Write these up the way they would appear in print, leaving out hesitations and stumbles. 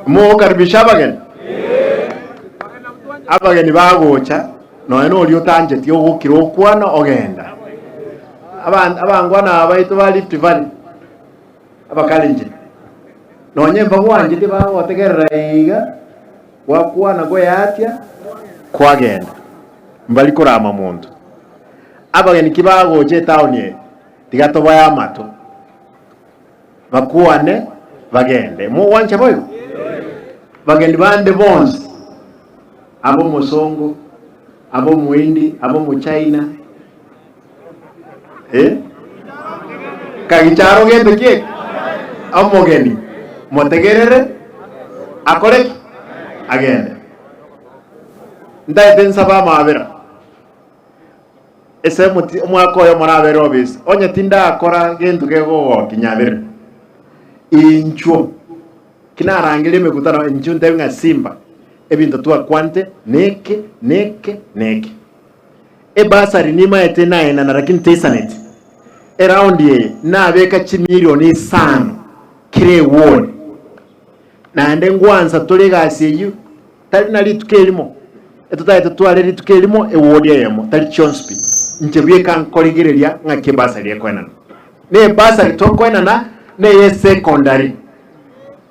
Mo karibisha abageni. Abageni bagocha no eno oli otanjeti ogukira okwana ogenda. Abangwana abaitu ba Rift Valley. Abakalenje. No nyemba gwanje tiba otegerera aaiga wakwana go yatya kwagenda. Mbali kurama muntu. Abageni kibagocha etown ye. Tigatoba ya mato. Bakwane bagende. Mo wancha boyo. Bagende bande bonzi. Abo musongo, abo muindi, abo mu China. Kagicharo gende kiek. Amogeni. Motegerere akore agende. Ndaite nsaba mabera. Ese muti mwako yo morabero bis. Onye tinda akora gentu kego kinyabere. Incho kinarangire mekutana incho ndenga Simba ebintu twa kwante neke ebasari nima etena ena na lakini tesanet around ye na beka chimilioni sana kire word na ndengwanza tolegasi yu tali na litukelimo etutaye tutwale litukelimo eword yemo tali chonspi nchebuye kan koligerelia ngake basari yekwena ne basari tokwena na ne secondary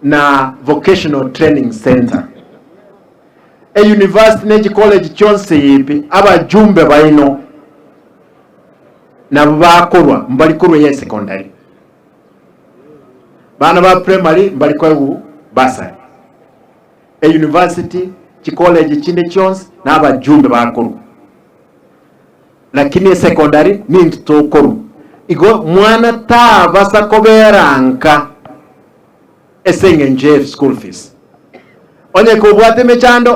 na vocational training center a university neji college chonse yipi abajumbe baino na bakorwa mbalikorwa ya secondary bana ba primary mbalikwa basari a university chi college chinde chonse na abajumbe bakorwa lakini secondary ni tokorwa igo mwana ta basa koberanka esenge nje school fees onye ko bwate mechando